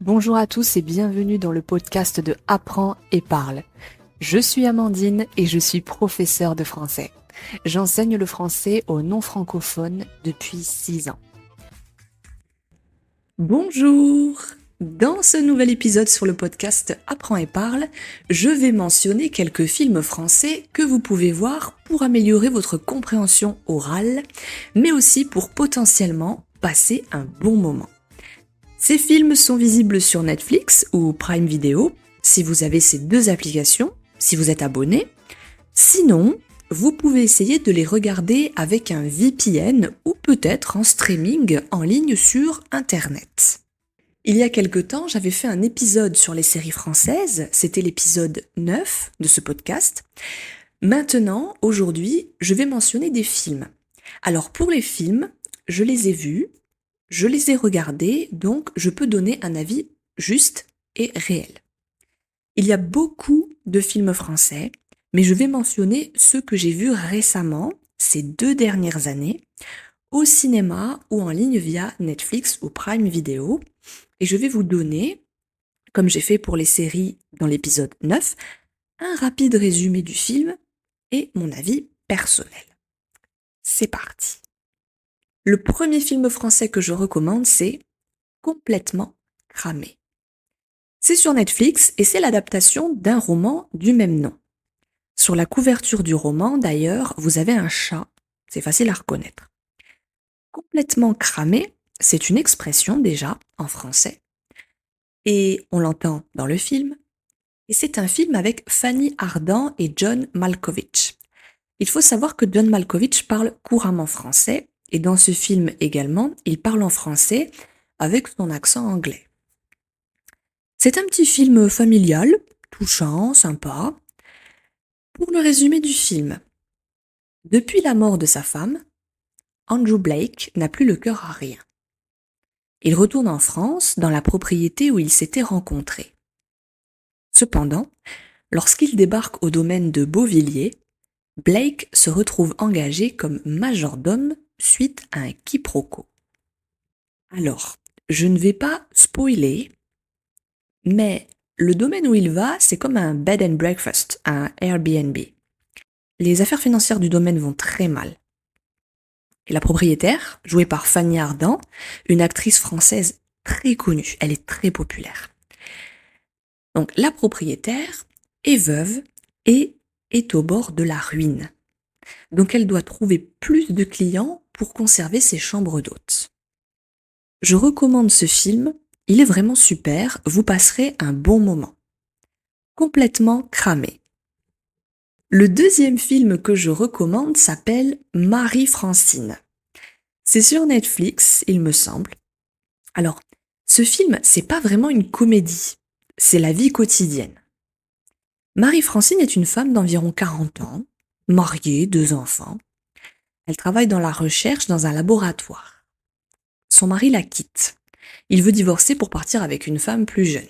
Bonjour à tous et bienvenue dans le podcast de Apprends et parle. Je suis Amandine et je suis professeure de français. J'enseigne le français aux non-francophones depuis 6 ans. Bonjour! Dans ce nouvel épisode sur le podcast Apprends et parle, je vais mentionner quelques films français que vous pouvez voir pour améliorer votre compréhension orale, mais aussi pour potentiellement passer un bon moment. Ces films sont visibles sur Netflix ou Prime Video, si vous avez ces deux applications, si vous êtes abonné. Sinon, vous pouvez essayer de les regarder avec un VPN ou peut-être en streaming en ligne sur Internet. Il y a quelque temps, j'avais fait un épisode sur les séries françaises, c'était l'épisode 9 de ce podcast. Maintenant, aujourd'hui, je vais mentionner des films. Alors pour les films, je les ai vus, je les ai regardés, donc je peux donner un avis juste et réel. Il y a beaucoup de films français, mais je vais mentionner ceux que j'ai vus récemment, ces 2 dernières années, au cinéma ou en ligne via Netflix ou Prime Video. Et je vais vous donner, comme j'ai fait pour les séries dans l'épisode 9, un rapide résumé du film et mon avis personnel. C'est parti. Le premier film français que je recommande, c'est Complètement cramé. C'est sur Netflix et c'est l'adaptation d'un roman du même nom. Sur la couverture du roman, d'ailleurs, vous avez un chat. C'est facile à reconnaître. Complètement cramé, c'est une expression déjà en français. Et on l'entend dans le film. Et c'est un film avec Fanny Ardant et John Malkovich. Il faut savoir que John Malkovich parle couramment français et dans ce film également, il parle en français avec son accent anglais. C'est un petit film familial, touchant, sympa. Pour le résumé du film, depuis la mort de sa femme, Andrew Blake n'a plus le cœur à rien. Il retourne en France, dans la propriété où ils s'étaient rencontrés. Cependant, lorsqu'il débarque au domaine de Beauvilliers, Blake se retrouve engagé comme majordome suite à un quiproquo. Alors, je ne vais pas spoiler, mais le domaine où il va, c'est comme un bed and breakfast, un Airbnb. Les affaires financières du domaine vont très mal. Et la propriétaire, jouée par Fanny Ardant, une actrice française très connue, elle est très populaire. Donc la propriétaire est veuve et est au bord de la ruine. Donc elle doit trouver plus de clients pour conserver ses chambres d'hôtes. Je recommande ce film, il est vraiment super, vous passerez un bon moment. Complètement cramé. Le deuxième film que je recommande s'appelle Marie-Francine. C'est sur Netflix, il me semble. Alors, ce film, c'est pas vraiment une comédie, c'est la vie quotidienne. Marie-Francine est une femme d'environ 40 ans, mariée, 2 enfants. Elle travaille dans la recherche dans un laboratoire. Son mari la quitte. Il veut divorcer pour partir avec une femme plus jeune.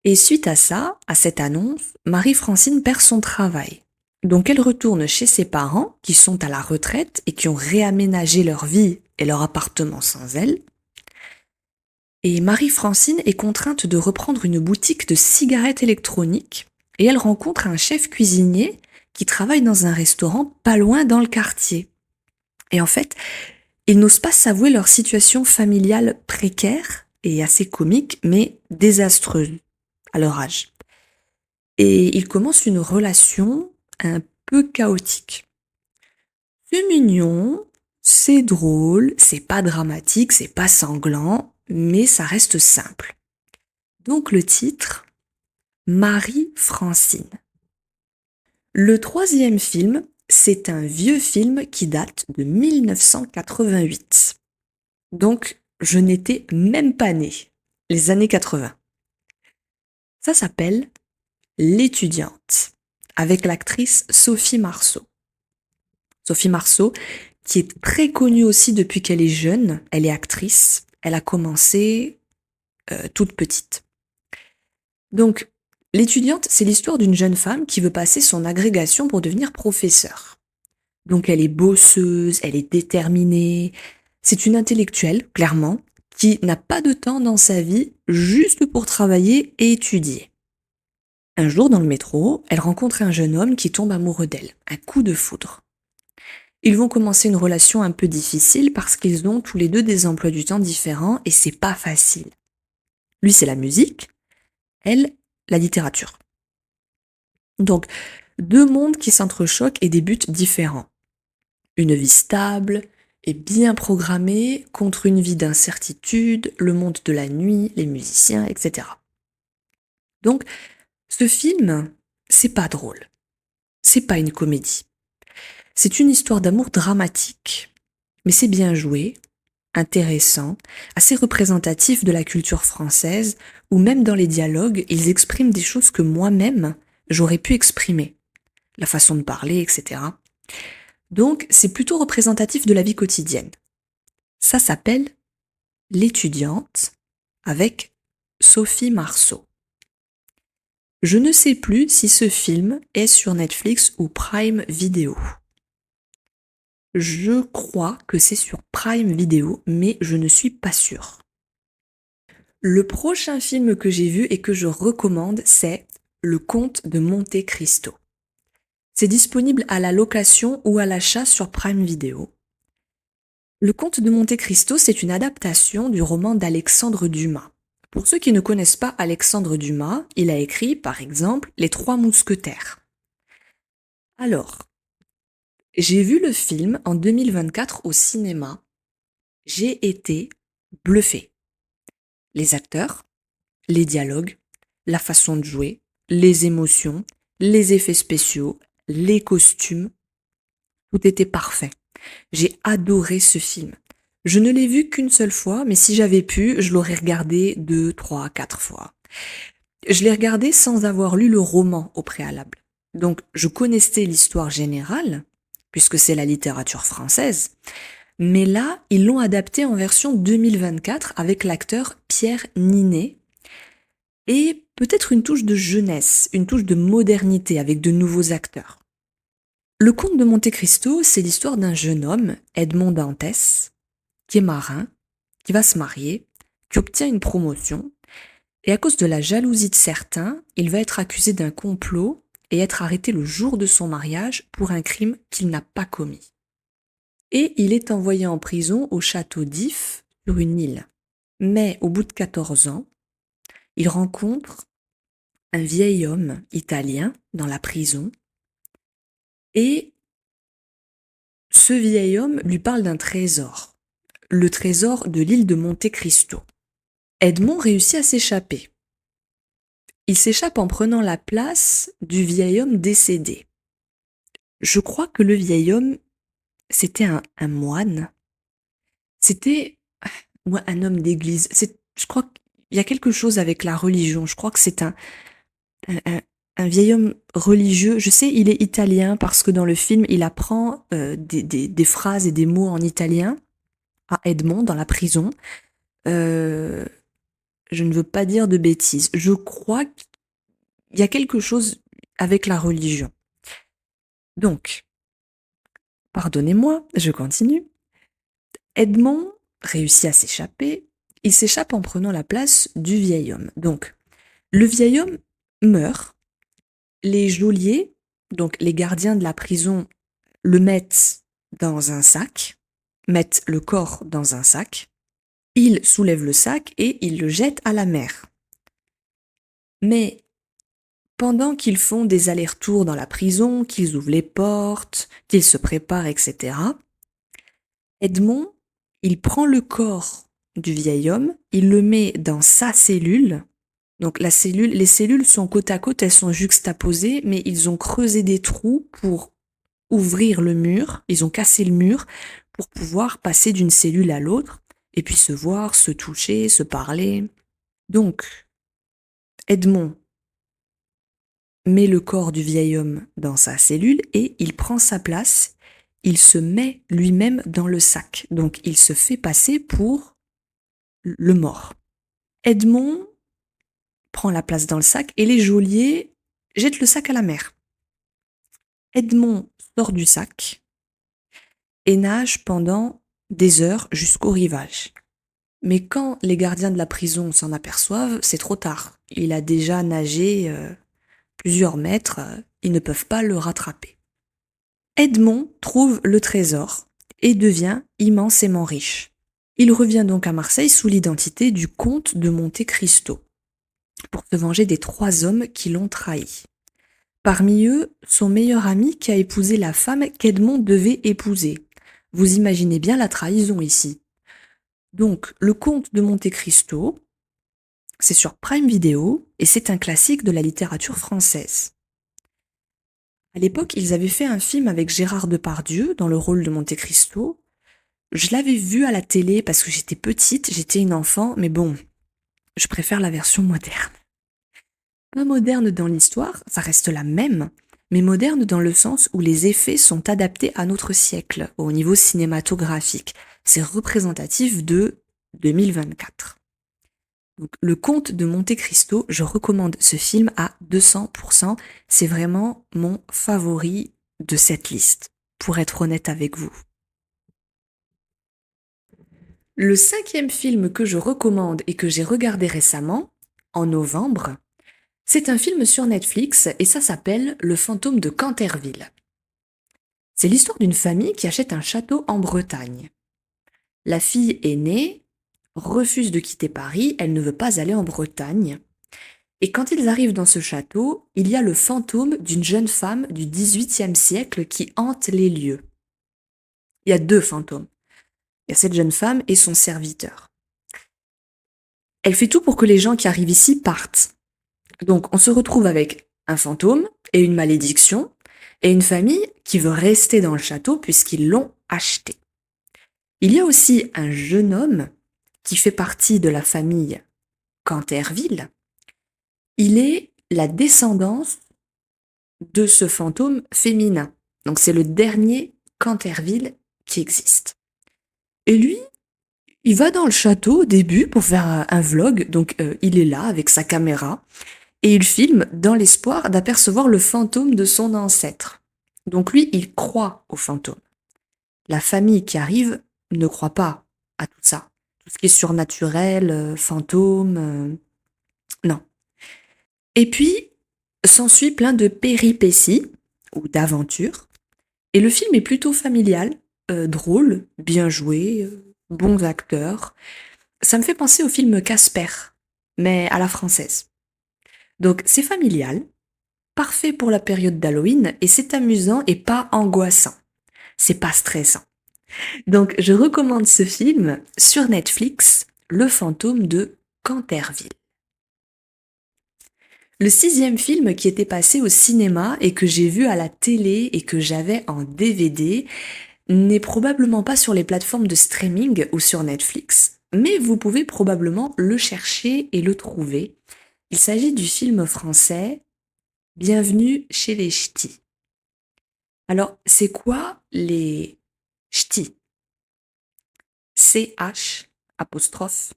Et suite à ça, à cette annonce, Marie-Francine perd son travail. Donc elle retourne chez ses parents, qui sont à la retraite et qui ont réaménagé leur vie et leur appartement sans elle. Et Marie-Francine est contrainte de reprendre une boutique de cigarettes électroniques et elle rencontre un chef cuisinier qui travaille dans un restaurant pas loin dans le quartier. Et en fait, ils n'osent pas s'avouer leur situation familiale précaire et assez comique, mais désastreuse à leur âge. Et ils commencent une relation un peu chaotique. C'est mignon, c'est drôle, c'est pas dramatique, c'est pas sanglant, mais ça reste simple. Donc le titre, Marie-Francine. Le troisième film, c'est un vieux film qui date de 1988. Donc je n'étais même pas née, les années 80. Ça s'appelle L'étudiante, avec l'actrice Sophie Marceau. Sophie Marceau, qui est très connue aussi depuis qu'elle est jeune, elle est actrice, elle a commencé toute petite. Donc, L'étudiante, c'est l'histoire d'une jeune femme qui veut passer son agrégation pour devenir professeure. Donc elle est bosseuse, elle est déterminée, c'est une intellectuelle, clairement, qui n'a pas de temps dans sa vie juste pour travailler et étudier. Un jour dans le métro, elle rencontre un jeune homme qui tombe amoureux d'elle, un coup de foudre. Ils vont commencer une relation un peu difficile parce qu'ils ont tous les deux des emplois du temps différents et c'est pas facile. Lui, c'est la musique, elle, la littérature. Donc, deux mondes qui s'entrechoquent et des buts différents. Une vie stable et bien programmée contre une vie d'incertitude, le monde de la nuit, les musiciens, etc. Donc, ce film, c'est pas drôle. C'est pas une comédie. C'est une histoire d'amour dramatique. Mais c'est bien joué, intéressant, assez représentatif de la culture française, où même dans les dialogues, ils expriment des choses que moi-même, j'aurais pu exprimer. La façon de parler, etc. Donc, c'est plutôt représentatif de la vie quotidienne. Ça s'appelle L'étudiante avec Sophie Marceau. Je ne sais plus si ce film est sur Netflix ou Prime Video. Je crois que c'est sur Prime Video, mais je ne suis pas sûre. Le prochain film que j'ai vu et que je recommande, c'est Le Comte de Monte Cristo. C'est disponible à la location ou à l'achat sur Prime Video. Le Comte de Monte Cristo, c'est une adaptation du roman d'Alexandre Dumas. Pour ceux qui ne connaissent pas Alexandre Dumas, il a écrit, par exemple, Les Trois Mousquetaires. Alors, j'ai vu le film en 2024 au cinéma. J'ai été bluffée. Les acteurs, les dialogues, la façon de jouer, les émotions, les effets spéciaux, les costumes, tout était parfait. J'ai adoré ce film. Je ne l'ai vu qu'une seule fois, mais si j'avais pu, je l'aurais regardé 2, 3, 4 fois. Je l'ai regardé sans avoir lu le roman au préalable. Donc, je connaissais l'histoire générale, puisque c'est la littérature française, mais là, ils l'ont adapté en version 2024 avec l'acteur Pierre Ninet, et peut-être une touche de jeunesse, une touche de modernité avec de nouveaux acteurs. Le Comte de Monte Cristo, c'est l'histoire d'un jeune homme, Edmond Dantès, qui est marin, qui va se marier, qui obtient une promotion, et à cause de la jalousie de certains, il va être accusé d'un complot et être arrêté le jour de son mariage pour un crime qu'il n'a pas commis. Et il est envoyé en prison au château d'If, sur une île. Mais au bout de 14 ans, il rencontre un vieil homme italien dans la prison, et ce vieil homme lui parle d'un trésor, le trésor de l'île de Monte Cristo. Edmond réussit à s'échapper. Il s'échappe en prenant la place du vieil homme décédé. Je crois que le vieil homme, c'était un moine. C'était un homme d'église. Je crois qu'il y a quelque chose avec la religion. Je crois que c'est un, un vieil homme religieux. Je sais, il est italien parce que dans le film, il apprend des phrases et des mots en italien à Edmond dans la prison. Je ne veux pas dire de bêtises. Je crois qu'il y a quelque chose avec la religion. Donc, pardonnez-moi, je continue. Edmond réussit à s'échapper. Il s'échappe en prenant la place du vieil homme. Donc, le vieil homme meurt. Les geôliers, donc les gardiens de la prison, le mettent dans un sac, mettent le corps dans un sac. Ils soulèvent le sac et ils le jettent à la mer. Mais pendant qu'ils font des allers-retours dans la prison, qu'ils ouvrent les portes, qu'ils se préparent, etc., Edmond, il prend le corps du vieil homme, il le met dans sa cellule. Donc les cellules sont côte à côte, elles sont juxtaposées, mais ils ont creusé des trous pour ouvrir le mur, ils ont cassé le mur pour pouvoir passer d'une cellule à l'autre, et puis se voir, se toucher, se parler. Donc, Edmond met le corps du vieil homme dans sa cellule et il prend sa place, il se met lui-même dans le sac. Donc il se fait passer pour le mort. Edmond prend la place dans le sac et les geôliers jettent le sac à la mer. Edmond sort du sac et nage pendant des heures jusqu'au rivage. Mais quand les gardiens de la prison s'en aperçoivent, c'est trop tard. Il a déjà nagé plusieurs mètres, ils ne peuvent pas le rattraper. Edmond trouve le trésor et devient immensément riche. Il revient donc à Marseille sous l'identité du comte de Monte Cristo pour se venger des 3 hommes qui l'ont trahi. Parmi eux, son meilleur ami qui a épousé la femme qu'Edmond devait épouser. Vous imaginez bien la trahison ici. Donc, le comte de Monte Cristo, c'est sur Prime Video et c'est un classique de la littérature française. À l'époque, ils avaient fait un film avec Gérard Depardieu dans le rôle de Monte Cristo. Je l'avais vu à la télé parce que j'étais petite, j'étais une enfant, mais bon, je préfère la version moderne. Pas moderne dans l'histoire, ça reste la même, mais moderne dans le sens où les effets sont adaptés à notre siècle, au niveau cinématographique. C'est représentatif de 2024. Donc, Le Comte de Monte Cristo, je recommande ce film à 200%. C'est vraiment mon favori de cette liste, pour être honnête avec vous. Le 5e film que je recommande et que j'ai regardé récemment, en novembre, c'est un film sur Netflix et ça s'appelle Le fantôme de Canterville. C'est l'histoire d'une famille qui achète un château en Bretagne. La fille aînée refuse de quitter Paris, elle ne veut pas aller en Bretagne. Et quand ils arrivent dans ce château, il y a le fantôme d'une jeune femme du XVIIIe siècle qui hante les lieux. Il y a 2 fantômes. Il y a cette jeune femme et son serviteur. Elle fait tout pour que les gens qui arrivent ici partent. Donc on se retrouve avec un fantôme et une malédiction, et une famille qui veut rester dans le château puisqu'ils l'ont acheté. Il y a aussi un jeune homme qui fait partie de la famille Canterville. Il est la descendance de ce fantôme féminin. Donc c'est le dernier Canterville qui existe. Et lui, il va dans le château au début pour faire un vlog, donc il est là avec sa caméra, et il filme dans l'espoir d'apercevoir le fantôme de son ancêtre. Donc lui, il croit au fantôme. La famille qui arrive ne croit pas à tout ça. Tout ce qui est surnaturel, fantôme, non. Et puis, s'ensuit plein de péripéties ou d'aventures. Et le film est plutôt familial, drôle, bien joué, bons acteurs. Ça me fait penser au film Casper, mais à la française. Donc c'est familial, parfait pour la période d'Halloween et c'est amusant et pas angoissant. C'est pas stressant. Donc je recommande ce film sur Netflix, Le fantôme de Canterville. Le 6e film qui était passé au cinéma et que j'ai vu à la télé et que j'avais en DVD n'est probablement pas sur les plateformes de streaming ou sur Netflix, mais vous pouvez probablement le chercher et le trouver. Il s'agit du film français Bienvenue chez les Ch'tis. Alors, c'est quoi les Ch'tis? C-H apostrophe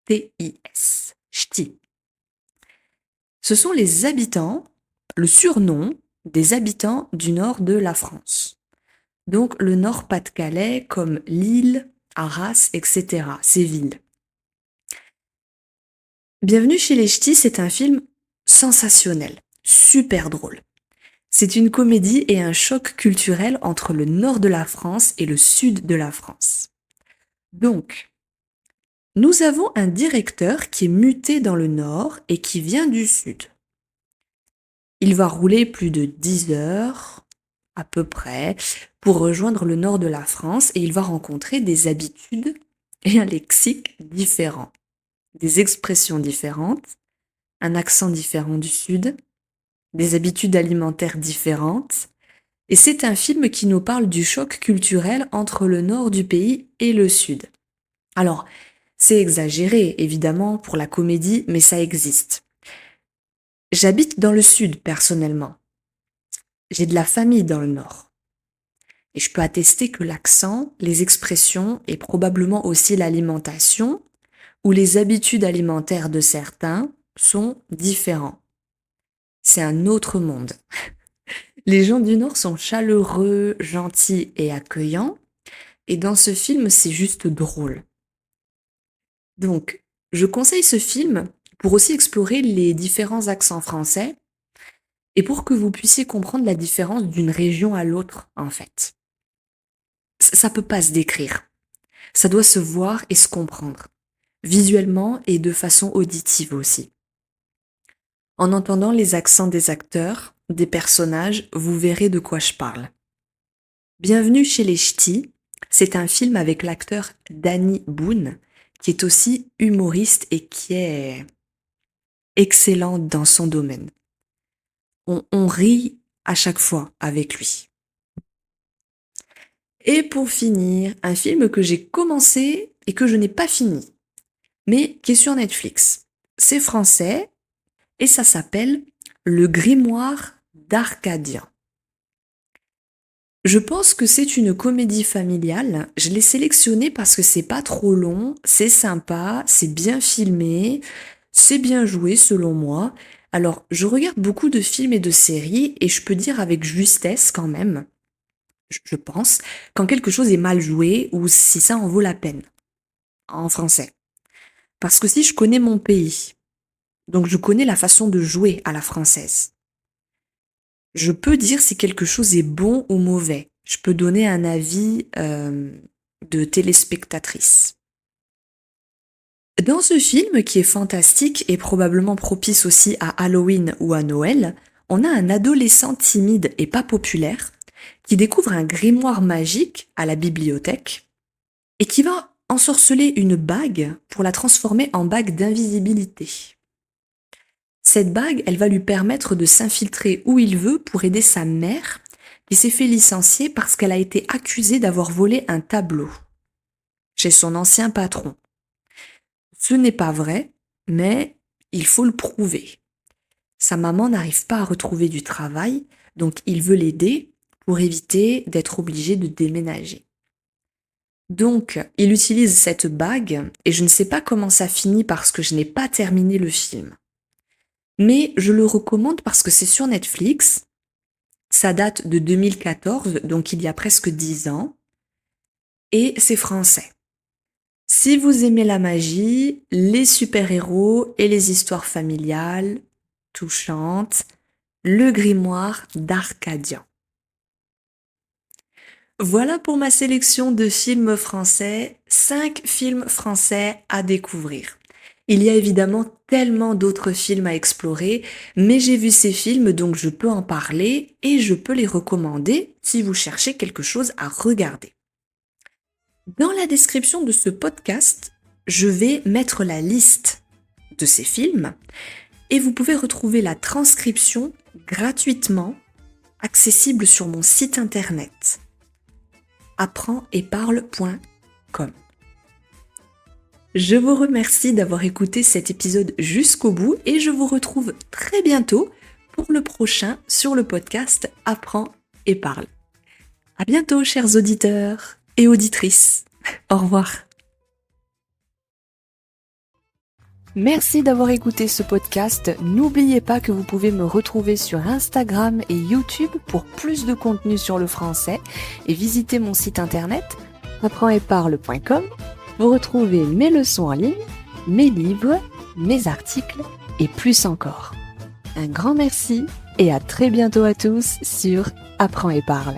T-I-S. Ch'tis. Ce sont les habitants, le surnom des habitants du nord de la France. Donc le Nord-Pas-de-Calais comme Lille, Arras, etc. Ces villes. Bienvenue chez les Ch'tis, c'est un film sensationnel, super drôle. C'est une comédie et un choc culturel entre le nord de la France et le sud de la France. Donc, nous avons un directeur qui est muté dans le nord et qui vient du sud. Il va rouler plus de 10 heures, à peu près, pour rejoindre le nord de la France et il va rencontrer des habitudes et un lexique différent, des expressions différentes, un accent différent du sud, des habitudes alimentaires différentes. Et c'est un film qui nous parle du choc culturel entre le nord du pays et le sud. Alors, c'est exagéré, évidemment, pour la comédie, mais ça existe. J'habite dans le sud, personnellement. J'ai de la famille dans le nord. Et je peux attester que l'accent, les expressions et probablement aussi l'alimentation ou les habitudes alimentaires de certains sont différents. C'est un autre monde. Les gens du Nord sont chaleureux, gentils et accueillants. Et dans ce film, c'est juste drôle. Donc, je conseille ce film pour aussi explorer les différents accents français et pour que vous puissiez comprendre la différence d'une région à l'autre, en fait. Ça peut pas se décrire. Ça doit se voir et se comprendre, visuellement et de façon auditive aussi. En entendant les accents des acteurs, des personnages, vous verrez de quoi je parle. Bienvenue chez les Ch'tis, c'est un film avec l'acteur Danny Boone, qui est aussi humoriste et qui est excellent dans son domaine. On rit à chaque fois avec lui. Et pour finir, un film que j'ai commencé et que je n'ai pas fini, mais qui est sur Netflix. C'est français et ça s'appelle Le Grimoire d'Arcadien. Je pense que c'est une comédie familiale. Je l'ai sélectionnée parce que c'est pas trop long, c'est sympa, c'est bien filmé, c'est bien joué selon moi. Alors, je regarde beaucoup de films et de séries et je peux dire avec justesse quand même, je pense, quand quelque chose est mal joué ou si ça en vaut la peine, en français. Parce que si je connais mon pays, donc je connais la façon de jouer à la française, je peux dire si quelque chose est bon ou mauvais. Je peux donner un avis de téléspectatrice. Dans ce film, qui est fantastique et probablement propice aussi à Halloween ou à Noël, on a un adolescent timide et pas populaire qui découvre un grimoire magique à la bibliothèque et qui va ensorceler une bague pour la transformer en bague d'invisibilité. Cette bague, elle va lui permettre de s'infiltrer où il veut pour aider sa mère qui s'est fait licencier parce qu'elle a été accusée d'avoir volé un tableau chez son ancien patron. Ce n'est pas vrai, mais il faut le prouver. Sa maman n'arrive pas à retrouver du travail, donc il veut l'aider pour éviter d'être obligé de déménager. Donc, il utilise cette bague, et je ne sais pas comment ça finit parce que je n'ai pas terminé le film. Mais je le recommande parce que c'est sur Netflix, ça date de 2014, donc il y a presque 10 ans, et c'est français. Si vous aimez la magie, les super-héros et les histoires familiales, touchantes, Le Grimoire d'Arcadien. Voilà pour ma sélection de films français, 5 films français à découvrir. Il y a évidemment tellement d'autres films à explorer, mais j'ai vu ces films donc je peux en parler et je peux les recommander si vous cherchez quelque chose à regarder. Dans la description de ce podcast, je vais mettre la liste de ces films et vous pouvez retrouver la transcription gratuitement accessible sur mon site internet apprendsetparle.com. Je vous remercie d'avoir écouté cet épisode jusqu'au bout et je vous retrouve très bientôt pour le prochain sur le podcast Apprends et parle. À bientôt, chers auditeurs et auditrices. Au revoir. Merci d'avoir écouté ce podcast. N'oubliez pas que vous pouvez me retrouver sur Instagram et YouTube pour plus de contenu sur le français et visiter mon site internet apprendsetparle.com pour retrouver mes leçons en ligne, mes livres, mes articles et plus encore. Un grand merci et à très bientôt à tous sur Apprends et parle.